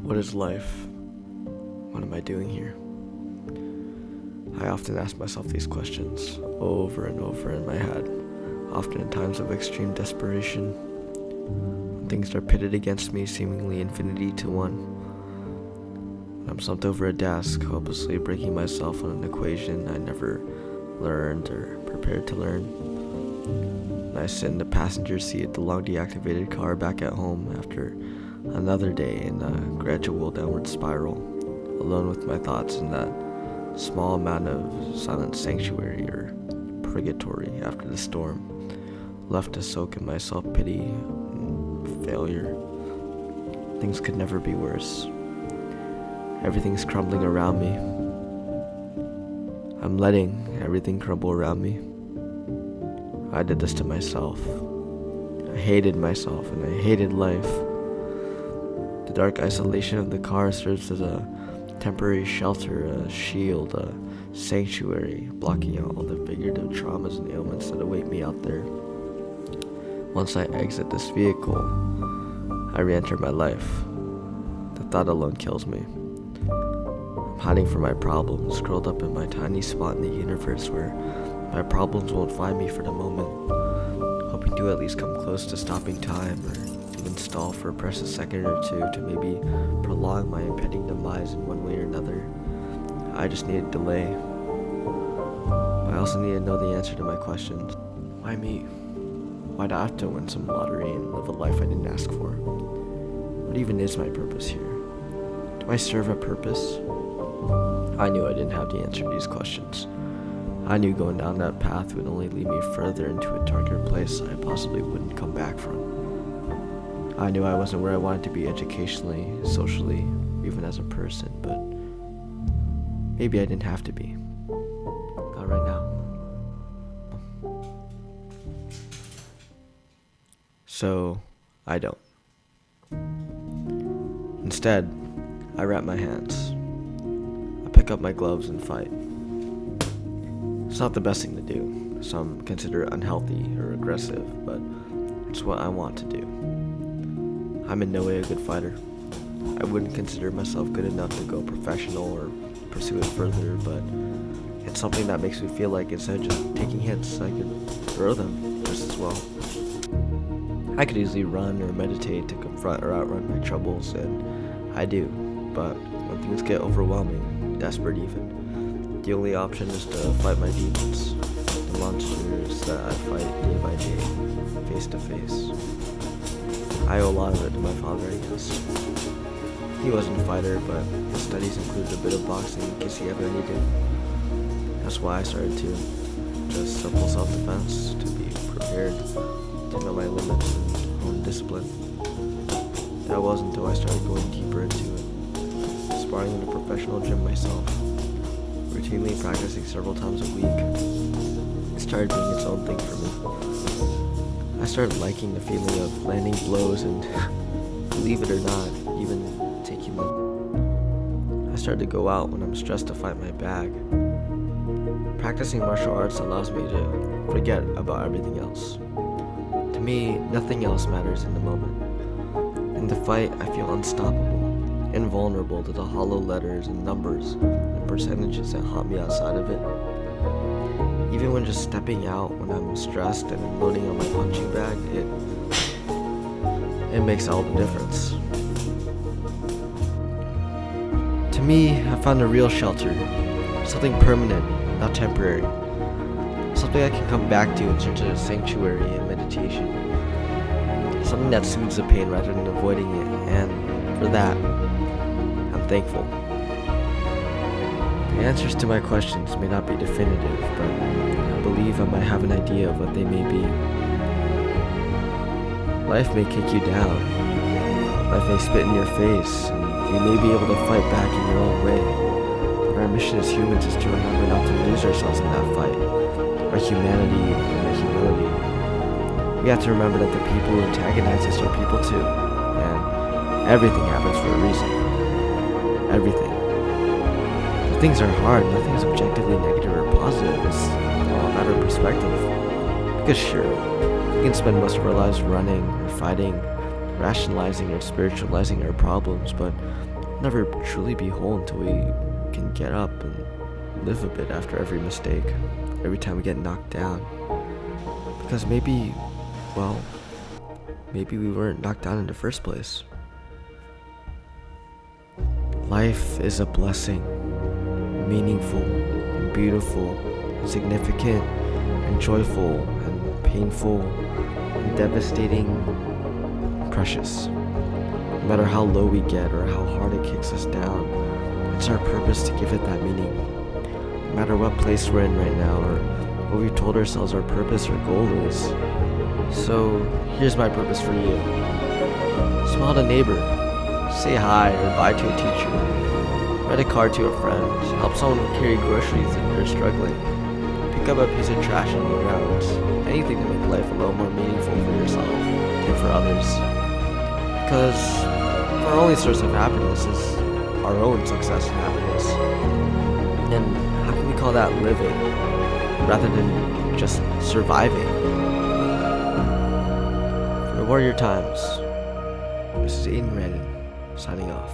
What is life? What am I doing here? I often ask myself these questions over and over in my head, often in times of extreme desperation, when things are pitted against me, seemingly infinity to one. When I'm slumped over a desk, hopelessly breaking myself on an equation I never learned or prepared to learn. And I sit in the passenger seat of the long deactivated car back at home after another day in a gradual downward spiral, alone with my thoughts in that small amount of silent sanctuary or purgatory after the storm, left to soak in my self-pity and failure. Things could never be worse. Everything's crumbling around me. I'm letting everything crumble around me. I did this to myself. I hated myself and I hated life. The dark isolation of the car serves as a temporary shelter, a shield, a sanctuary, blocking out all the figurative traumas and ailments that await me out there. Once I exit this vehicle, I re-enter my life. The thought alone kills me. I'm hiding from my problems, curled up in my tiny spot in the universe where my problems won't find me for the moment, hoping to at least come close to stopping time or even stall for a precious second or two to maybe prolong my impending demise in one way or another. I just need a delay. I also need to know the answer to my questions. Why me? Why'd I have to win some lottery and live a life I didn't ask for? What even is my purpose here? Do I serve a purpose? I knew I didn't have the answer to these questions. I knew going down that path would only lead me further into a darker place I possibly wouldn't come back from. I knew I wasn't where I wanted to be educationally, socially, even as a person, but maybe I didn't have to be. Not right now. So, I don't. Instead, I wrap my hands. I pick up my gloves and fight. It's not the best thing to do. Some consider it unhealthy or aggressive, but it's what I want to do. I'm in no way a good fighter. I wouldn't consider myself good enough to go professional or pursue it further, but it's something that makes me feel like instead of just taking hits, I could throw them just as well. I could easily run or meditate to confront or outrun my troubles, and I do, but when things get overwhelming, desperate even, the only option is to fight my demons, the monsters that I fight day by day, face to face. I owe a lot of it to my father, I guess. He wasn't a fighter, but his studies included a bit of boxing in case he ever needed. That's why I started to. Just simple self-defense, to be prepared, to know my limits and own discipline. That wasn't until I started going deeper into it, sparring in a professional gym myself, routinely practicing several times a week. It started being its own thing for me. I started liking the feeling of landing blows and, believe it or not, even taking them. I started to go out when I'm stressed to fight my bag. Practicing martial arts allows me to forget about everything else. To me, nothing else matters in the moment. In the fight, I feel unstoppable, invulnerable to the hollow letters and numbers and percentages that haunt me outside of it. Even when just stepping out when I'm stressed and unloading on my punching bag, it makes all the difference. To me, I found a real shelter, something permanent, not temporary, something I can come back to in search of sanctuary and meditation, something that soothes the pain rather than avoiding it, and for that, I'm thankful. The answers to my questions may not be definitive, but I believe I might have an idea of what they may be. Life may kick you down. Life may spit in your face, and you may be able to fight back in your own way. But our mission as humans is to remember not to lose ourselves in that fight, our humanity and our humility. We have to remember that the people who antagonize us are people too, and everything happens for a reason. Everything. Things are hard, nothing is objectively negative or positive, it's all a matter of perspective. Because sure, we can spend most of our lives running or fighting, rationalizing or spiritualizing our problems, but never truly be whole until we can get up and live a bit after every mistake, every time we get knocked down. Because maybe we weren't knocked down in the first place. Life is a blessing, meaningful and beautiful, and significant and joyful and painful and devastating and precious. No matter how low we get or how hard it kicks us down, it's our purpose to give it that meaning. No matter what place we're in right now or what we've told ourselves our purpose or goal is. So here's my purpose for you. Smile at a neighbor, say hi or bye to a teacher, write a card to a friend, help someone carry groceries if they're struggling, pick up a piece of trash on your route, anything to make life a little more meaningful for yourself and for others. Because our only source of happiness is our own success and happiness. And how can we call that living rather than just surviving? For the Warrior Times, this is Aiden Rannon signing off.